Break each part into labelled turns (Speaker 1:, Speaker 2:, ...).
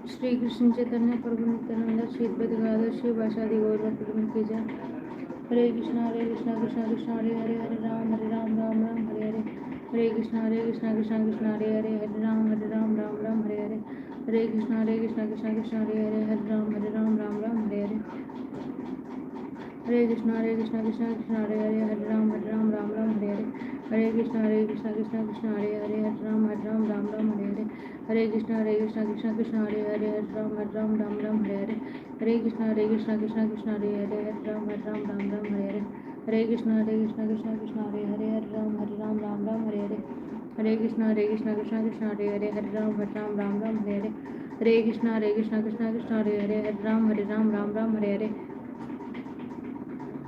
Speaker 1: श्री कृष्ण चैतन्य प्रभु नित्यानंद श्री अद्वैत गदाधर श्री वासादि गौर भक्तवृंद की जय। हरे कृष्णा कृष्णा कृष्णा हरे हरे हरे राम राम राम हरे हरे। हरे कृष्णा कृष्णा कृष्णा हरे हरे हरे राम राम हरे हरे। हरे कृष्णा कृष्णा कृष्णा हरे हरे हरे राम राम हरे हरे। हरे कृष्णा कृष्णा कृष्णा हरे हरे हरे राम हरे हरे। हरे कृष्णा कृष्णा कृष्णा हरे हरे हरे राम हरे हरे। हरे कृष्णा कृष्णा कृष्णा हरे हरे हरे राम हरे हरे। हरे कृष्णा कृष्णा कृष्णा हरे हरे हरे राम हरे हरे। हरे कृष्णा कृष्णा कृष्णा हरे हरे हरे राम हरे हरे। हरे कृष्णा कृष्णा कृष्णा हरे हरे हरे राम हरे हरे। हरे कृष्णा कृष्णा कृष्णा हरे हरे हरे राम हरे हरे। हरे कृष्णा कृष्णा कृष्णा हरे हरे राम हरे हरे।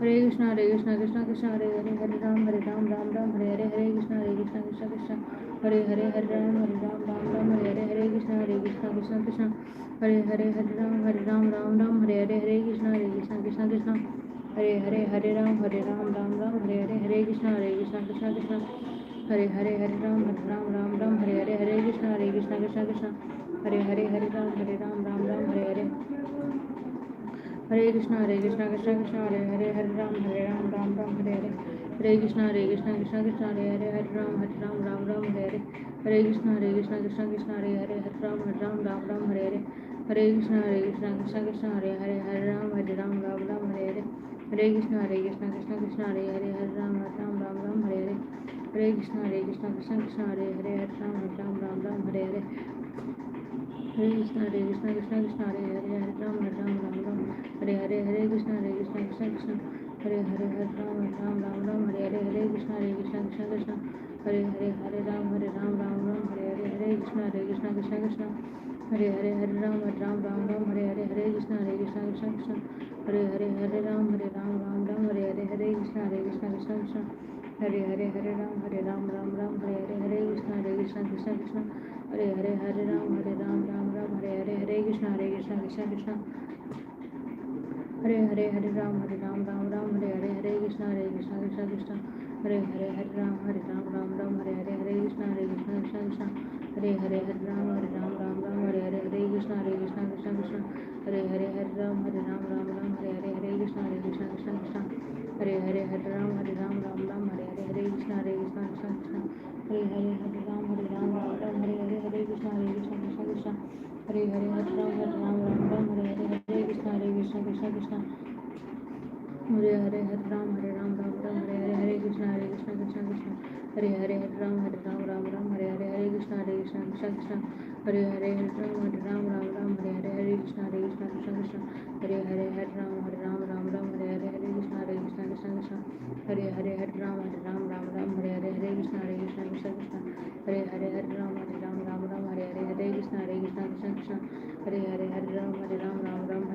Speaker 1: हरे कृष्णा कृष्णा कृष्णा हरे हरे राम हरे हरे। हरे कृष्णा कृष्णा कृष्णा हरे राम हरे हरे। हरे कृष्णा कृष्णा कृष्णा हरे राम हरे हरे। हरे कृष्णा कृष्णा कृष्णा हरे राम हरे हरे। हरे कृष्णा कृष्णा कृष्णा हरे राम हरे हरे। हरे कृष्णा कृष्णा कृष्णा हरे राम हरे हरे। हरे कृष्णा कृष्णा कृष्णा हरे राम हरे हरे। हरे कृष्णा कृष्णा कृष्णा हरे राम हरे हरे। हरे कृष्णा कृष्णा कृष्णा हरे राम हरे हरे। हरे कृष्णा कृष्णा कृष्णा हरे राम हरे हरे। हरे कृष्णा कृष्णा कृष्णा हरे राम हरे हरे। हरे कृष्णा कृष्णा कृष्णा हरे राम हरे हरे। हरे कृष्णा कृष्णा कृष्णा हरे राम हरे हरे। हरे कृष्णा कृष्णा कृष्णा हरे राम हरे हरे। हरे कृष्णा कृष्णा कृष्णा हरे राम हरे हरे। हरे कृष्णा कृष्णा कृष्णा हरे राम हरे हरे। हरे कृष्णा कृष्णा कृष्णा हरे राम हरे हरे। हरे कृष्णा कृष्णा कृष्णा हरे राम हरे हरे। हरे कृष्णा कृष्णा कृष्णा हरे राम हरे हरे। हरे कृष्णा कृष्णा कृष्णा हरे राम हरे हरे। हरे कृष्णा कृष्णा कृष्णा हरे राम हरे हरे। हरे कृष्णा कृष्णा कृष्णा हरे राम हरे हरे। हरे कृष्णा कृष्णा कृष्णा हरे राम हरे हरे। हरे कृष्णा कृष्णा कृष्णा हरे राम हरे हरे। हरे कृष्णा कृष्णा कृष्णा हरे राम हरे हरे। हरे कृष्णा कृष्णा कृष्णा हरे हरे हरे हरे। हरे कृष्णा कृष्णा कृष्णा हरे राम हरे हरे। हरे कृष्णा कृष्णा कृष्णा हरे राम हरे हरे। हरे कृष्णा कृष्णा कृष्णा हरे राम हरे हरे। हरे कृष्णा कृष्णा कृष्णा हरे राम हरे हरे। हरे कृष्णा कृष्णा कृष्णा हरे राम हरे हरे। हरे कृष्णा कृष्णा कृष्णा हरे राम हरे हरे। हरे कृष्णा कृष्णा हरे हरे राम हरे हरे। हरे कृष्णा कृष्णा कृष्णा हरे कृष्णा कृष्णा हरे राम हरे हरे। हरे कृष्णा कृष्णा कृष्णा हरे राम हरे हरे। हरे कृष्णा कृष्णा कृष्णा हरे राम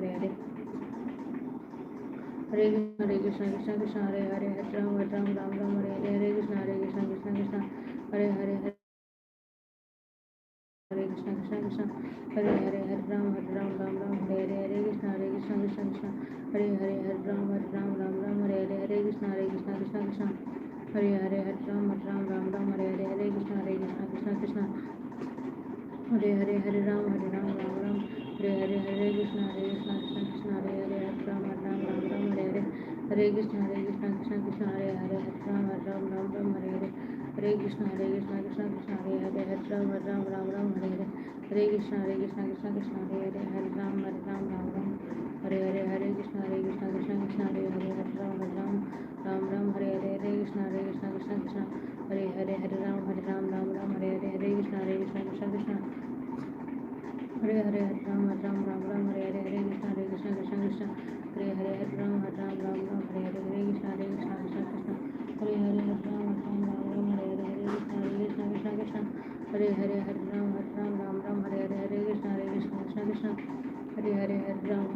Speaker 1: हरे हरे। हरे कृष्णा कृष्णा कृष्णा हरे राम हरे हरे। हरे कृष्णा कृष्णा कृष्णा हरे राम हरे हरे। हरे कृष्णा कृष्णा कृष्णा हरे राम हरे हरे। हरे कृष्णा कृष्णा कृष्णा हरे राम हरे हरे। हरे कृष्णा कृष्णा कृष्णा हरे राम हरे हरे। हरे कृष्णा कृष्णा कृष्णा हरे राम हरे हरे। हरे कृष्णा कृष्णा कृष्णा हरे राम हरे हरे। हरे कृष्णा कृष्णा कृष्णा हरे राम हरे हरे। हरे कृष्णा कृष्णा कृष्णा हरे राम हरे हरे। हरे कृष्णा कृष्णा कृष्णा हरे राम हरे हरे। हरे कृष्णा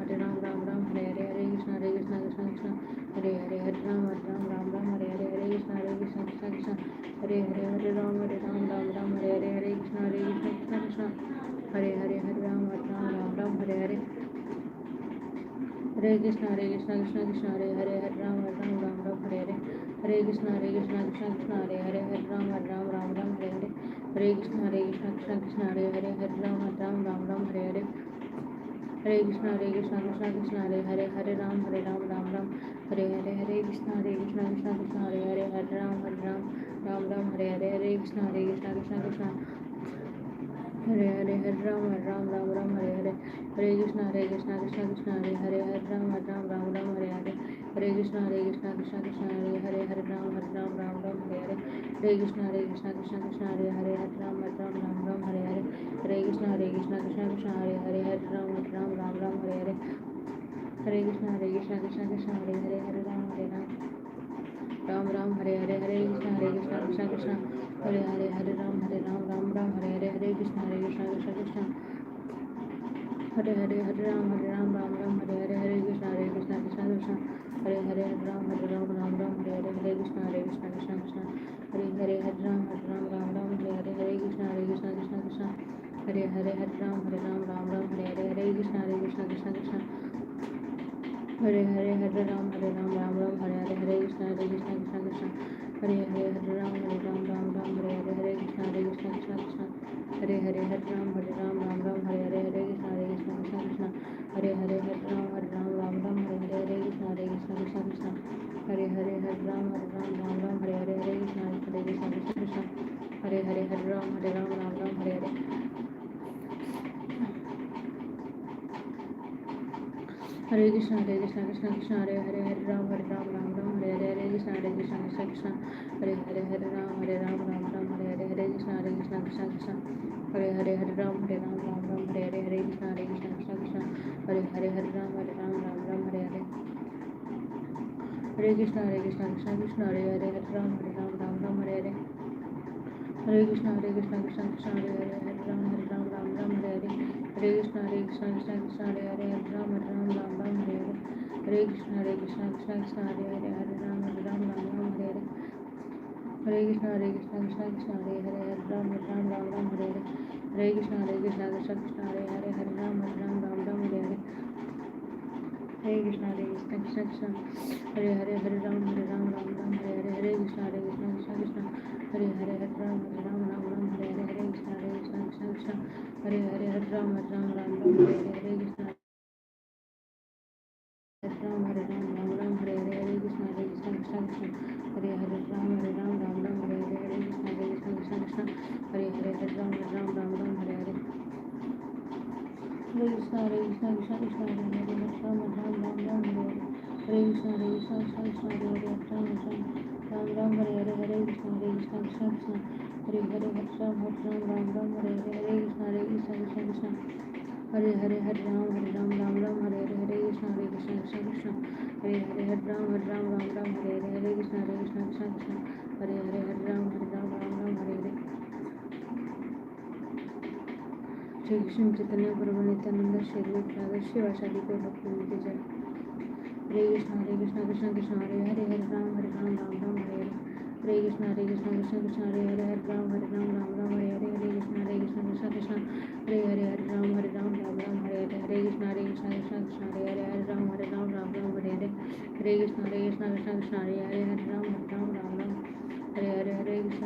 Speaker 1: कृष्णा राम हरे हरे। हरे कृष्णा कृष्णा कृष्णा हरे राम हरे हरे। हरे कृष्णा कृष्णा कृष्णा हरे राम हरे हरे। हरे कृष्णा कृष्णा कृष्णा हरे राम हरे हरे। हरे कृष्णा कृष्णा कृष्णा हरे राम हरे हरे। हरे कृष्णा कृष्णा कृष्णा हरे राम हरे हरे। हरे कृष्णा कृष्णा कृष्णा हरे राम हरे हरे। हरे कृष्णा कृष्णा कृष्णा हरे राम हरे हरे। हरे कृष्णा कृष्णा कृष्णा हरे हरे हरे राम राम हरे हरे कृष्णा कृष्णा कृष्णा हरे राम राम हरे कृष्णा कृष्णा हरे राम हरे कृष्णा कृष्णा हरे राम हरे कृष्णा कृष्णा हरे राम हरे कृष्णा कृष्णा हरे राम हरे कृष्णा कृष्णा हरे राम हरे कृष्णा कृष्णा राम हरे कृष्णा हरे राम हरे कृष्णा हरे राम हरे कृष्णा कृष्णा हरे राम कृष्णा हरे राम हरे कृष्णा हरे कृष्णा हरे राम हरे कृष्णा हरे कृष्णा हरे कृष्णा कृष्णा हरे राम हरे कृष्णा हरे राम हरे कृष्णा हरे राम हरे कृष्णा हरे राम हरे कृष्णा हरे राम हरे कृष्णा हरे कृष्णा हरे कृष्णा हरे कृष्णा हरे हरे कृष्णा हरे कृष्णा श्री कृष्ण चैतन्य प्रभु नित्यानंद श्री अद्वैत शिवाचार्य को भक्ति जय। हरे कृष्णा कृष्णा हरे राम राम हरे कृष्णा हरे राम हरे कृष्णा हरे राम हरे कृष्णा हरे राम हरे कृष्णा हरे राम हरे कृष्णा हरे कृष्णा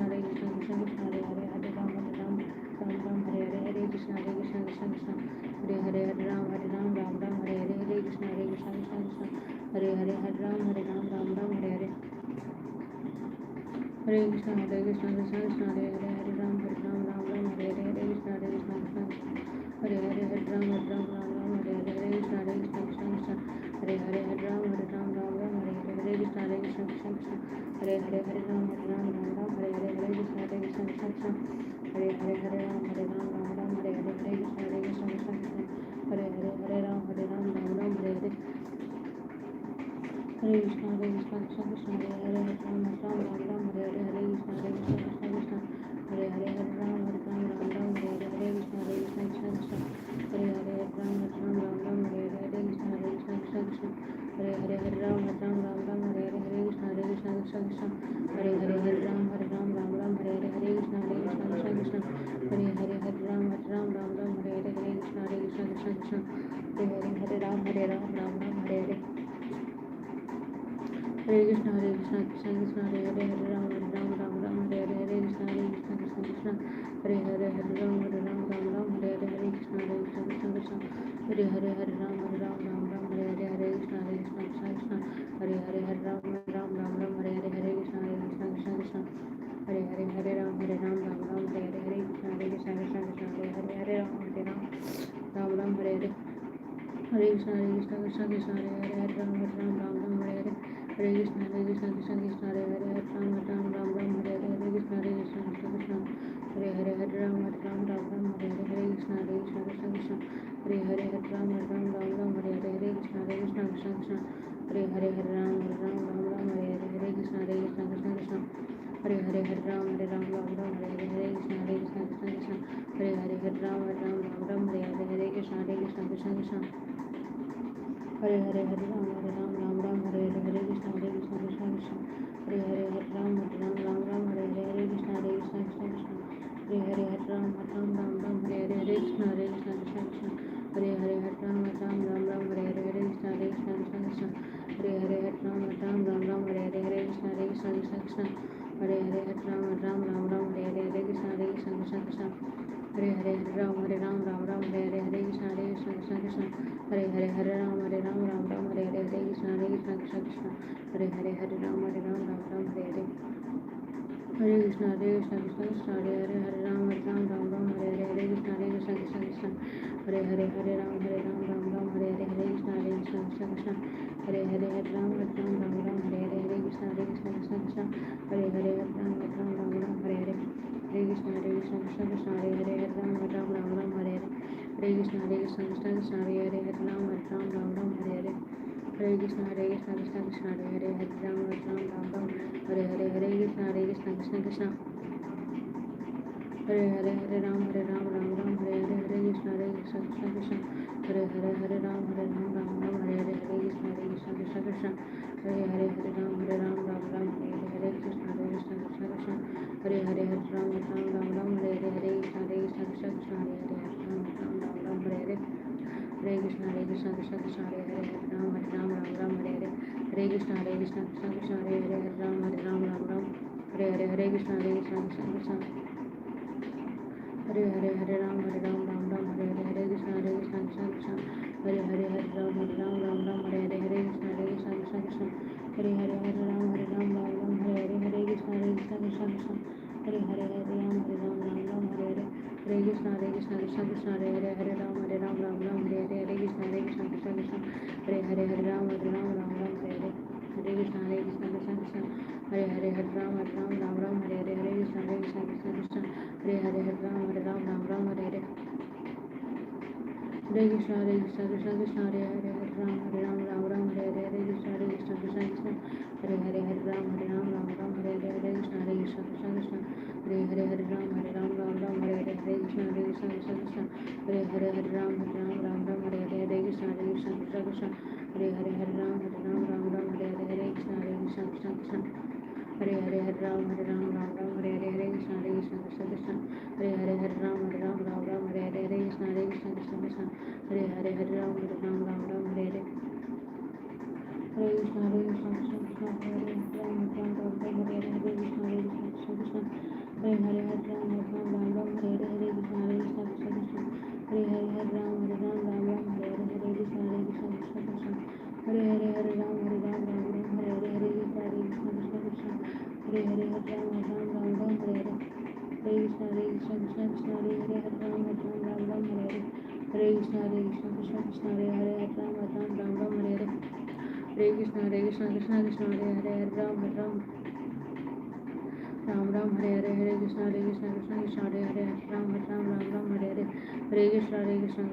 Speaker 1: हरे कृष्णा हरे कृष्णा हरे Ram Hare Hare Ram Hare Ram Ram Ram Hare Hare Hare Krishna Hare Krishna Krishna Krishna Hare Hare Hare Ram Hare Ram Ram Ram Hare Hare Hare Krishna Hare Krishna Krishna Krishna Hare Hare Hare Ram Hare Ram Ram Ram Hare Hare Hare Krishna Hare Krishna Krishna Krishna Hare Hare Hare Ram Hare Ram Ram Ram Hare Hare Hare Krishna Krishna Krishna Hare Hare Hare Ram Hare Ram Ram Ram Hare Hare Hare Krishna Krishna Krishna Hare Hare Hare Ram Hare Ram Ram Ram Hare Hare Hare Krishna Krishna Krishna Krishna Hare Hare Hare Ram Hare Ram Ram Ram Hare Hare Hare Krishna Krishna Krishna Krishna Hare Hare Hare Ram Hare Ram Ram Ram Hare Hare Hare Krishna Krishna Krishna Krishna Hare Hare Hare Ram Hare Ram Ram Ram Hare Hare Hare Krishna Krishna Krishna Krishna Hare Hare Hare Ram Hare Ram Ram Ram Hare Hare Hare Krishna Krishna Krishna Krishna Hare Hare Hare Ram Hare Ram Ram Ram Hare Hare Hare Krishna Krishna Krishna Krishna Hare Hare Hare Ram Hare Ram Ram Ram Hare Hare Hare Krishna Krishna Krishna Krishna Hare Hare Hare Ram Hare Ram Ram Ram Hare Hare Hare Krishna Krishna Krishna Krishna Hare Hare Hare Ram Hare Ram Ram Ram Hare Hare Hare Krishna Krishna Krishna Krishna Hare Hare Hare Ram Hare Ram Ram Ram Hare Hare Hare Krishna Krishna Krishna Krishna Hare Hare Hare Ram Hare Ram Ram Ram Hare Hare Hare Krishna Krishna Krishna Krishna Hare Hare Hare Ram Hare Ram Ram Ram Hare Hare Hare Krishna Krishna Krishna Krishna Hare Hare Hare Ram Hare Ram Ram Ram Hare Hare Hare Krishna Krishna Krishna Krishna Hare Hare Hare Ram Hare Ram Ram Ram Hare Hare Hare Krishna Krishna Krishna Krishna Hare Hare Hare Ram Hare Ram Ram Ram Hare Hare Hare Krishna Krishna Krishna Hare Hare Hare Ram Hare Ram Ram Ram Hare Hare Hare Krishna Krishna Krishna Krishna Hare Hare Hare Ram Hare Ram Ram Ram Hare Hare Hare Krishna Krishna Krishna Krishna Hare Hare Hare Ram Hare Ram Ram Ram Hare Hare Hare Krishna Krishna Krishna Krishna Hare Hare Hare Ram Hare Ram Ram Ram Hare Hare Hare Krishna Krishna Krishna Hare Hare Hare Ram Hare Ram Ram Ram Hare Hare Hare Krishna Krishna Krishna Hare Hare Hare Ram Hare Ram Ram Ram Hare Hare Hare Krishna Krishna Krishna Hare Hare Hare Ram Hare Ram Ram Ram Hare Hare Hare Krishna Krishna Krishna Hare Hare Hare Ram Hare Ram Ram Ram Hare Hare Hare Krishna Krishna Krishna Hare Hare Hare Ram Hare Ram Ram Ram Hare Hare Hare Krishna Krishna Krishna Hare Hare Hare Ram Hare Ram Ram Ram Hare Hare Hare Krishna Krishna Krishna Hare Hare Hare Ram Hare Ram Ram Hare Hare Hare Krishna Krishna Krishna Hare Hare Hare Ram Ram Ram Hare Hare Hare Krishna Krishna Krishna Hare Hare Hare Ram Hare Ram Ram Ram Hare Hare Hare Krishna Krishna Krishna Hare Hare Hare Ram Hare Ram Ram Ram Hare Hare Hare Krishna Krishna Krishna Hare Hare Hare Ram Hare Ram Ram Ram Hare Hare Hare Krishna Krishna Krishna Hare Hare Hare Ram Hare Ram Ram Ram Hare Hare Hare Krishna Krishna Krishna Krishna Hare Hare Hare Ram Hare Ram Ram Ram Hare Hare Hare Krishna Krishna Krishna Krishna Hare Hare Hare Ram Hare Ram Ram Ram Hare Hare Hare Krishna Krishna Krishna Krishna Hare Hare Hare Ram Hare Ram Ram Ram Hare Hare Hare Krishna Krishna Krishna Krishna Hare Hare Hare Ram Hare Ram Ram Ram Hare Hare Hare Krishna Krishna Krishna Krishna Hare Hare Hare Ram Hare Ram Ram Ram Hare Hare Hare Krishna Krishna Krishna Krishna Hare Hare Hare Ram Hare Ram Ram Ram Hare Hare Hare Krishna Krishna Krishna Hare Hare Hare Ram Hare Ram Ram Ram Hare Hare Hare Krishna Krishna Krishna Krishna Hare Hare Hare Ram Hare Ram Ram Ram Hare Hare Hare Krishna Krishna Krishna Krishna Hare Hare Hare Ram Hare Ram Ram Ram Hare Hare Hare Krishna Krishna Krishna Krishna Hare Hare Hare Ram Hare Ram Ram Ram Hare Hare Hare Krishna Krishna Krishna Krishna Hare Hare Hare Ram Hare Ram Ram Ram Hare Hare Hare Krishna Krishna Krishna Krishna Hare Hare Hare Ram Hare Ram Ram Ram Hare Hare Hare Krishna Krishna Krishna Krishna Hare Hare Hare Ram Hare Ram Ram Ram Hare Hare Hare Krishna Krishna Krishna Krishna Hare Hare Hare Ram Hare Ram Ram Ram Hare Hare Hare Krishna Krishna Krishna Hare Hare Ram Ram Ram Ram Hare Hare Hare Krishna Krishna Krishna Hare Hare Hare Ram Ram Ram Hare Hare Hare Krishna Krishna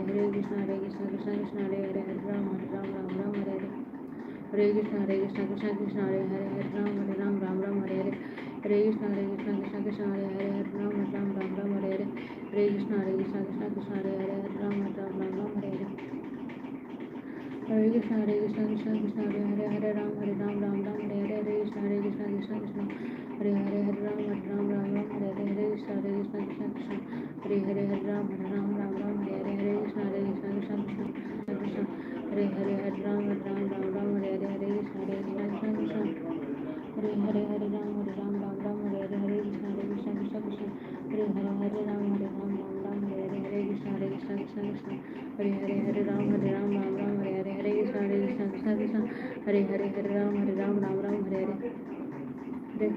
Speaker 1: Krishna Krishna Hare Hare Hare Ram Hare Ram Ram Ram Hare Hare Hare Krishna Krishna Krishna Krishna Hare Hare Hare Ram Hare Ram Ram Ram Hare Hare Hare Krishna Krishna Krishna Krishna Hare Hare Hare Ram Hare Ram Ram Ram Hare Hare Hare Krishna Krishna Krishna Krishna Hare Hare Hare Ram Hare Ram Ram Ram Hare Hare Hare Krishna Krishna Krishna Krishna Hare Hare Hare Ram Hare Ram Ram Ram Hare Hare Hare Krishna Krishna Krishna Krishna Hare Hare Hare Ram Hare Ram Ram Ram Hare Hare Hare Krishna Krishna Krishna Krishna Hare Hare Hare Ram Hare Ram Ram Ram Hare Hare Hare Krishna Krishna Krishna Krishna Hare Hare Hare Ram Hare Ram Ram Ram Hare Hare Hare Krishna Krishna Krishna Krishna Hare Hare Hare Ram Hare Ram Ram Ram Hare Hare Hare Krishna Krishna Krishna Krishna Hare Hare Hare Ram Hare Ram Ram Ram Hare Hare Hare Krishna Krishna Krishna Krishna Hare Hare Hare Ram Hare Ram Ram Ram Hare Hare Hare Krishna Krishna Krishna Krishna Hare Hare Hare Ram Hare Ram Ram Ram Hare Hare Hare Krishna Krishna Krishna Krishna Hare Hare Hare Ram Hare Ram Ram Ram Hare Hare Hare Krishna Krishna Krishna Krishna Hare Hare Hare Ram Hare Ram Ram Ram Hare Hare Hare Krishna Krishna Krishna Krishna Hare Hare Hare Ram Hare Ram Ram Ram Hare Hare Hare Krishna Krishna Krishna Krishna Hare Hare Hare Ram Hare Ram Ram Ram Hare Hare Hare Krishna Krishna Krishna Krishna Hare Hare Hare Ram Hare Ram Ram Ram Hare Hare Hare Krishna Krishna Krishna Krishna Hare Hare Hare Ram Hare Ram Ram Ram Hare Hare Hare Krishna Krishna Krishna Krishna Hare Hare Hare Ram Ram Ram Hare Hare Hare Krishna Krishna Krishna Hare Hare Ram Ram Hare Hare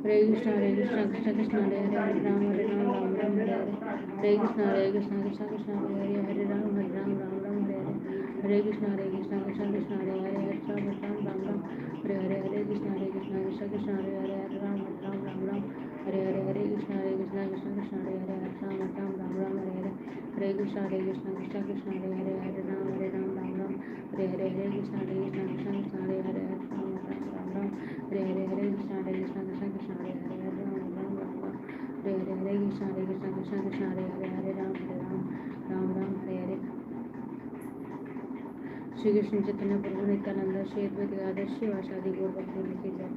Speaker 1: Hare Krishna Krishna Krishna Hare Hare Ram Ram Hare Hare Hare Krishna Krishna हरे राम राम हरे हरे कृष्ण कृष्ण हरे हरे कृष्ण कृष्ण हरे राम राम हरे हरे कृष्ण कृष्ण हरे राम राम हरे कृष्ण कृष्ण हरे राम हरे कृष्ण कृष्ण हरे राम हरे कृष्ण कृष्ण हरे हरे कृष्ण कृष्ण हरे राम हरे हरे श्री कृष्ण चैतन्य प्रभु नित्यानंद श्री अद्वैत गदाधर श्रीवासादि गौर भक्तवृंद की जय।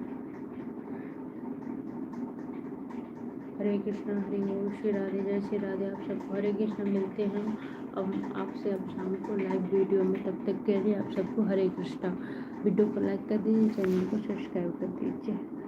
Speaker 1: हरे कृष्णा हरि ओम श्री राधे जय श्री राधे। आप सबको हरे कृष्णा। मिलते हैं अब आपसे अब शाम को लाइव वीडियो में। तब तक के लिए आप सबको हरे कृष्णा। वीडियो को लाइक कर दीजिए, चैनल को सब्सक्राइब कर दीजिए।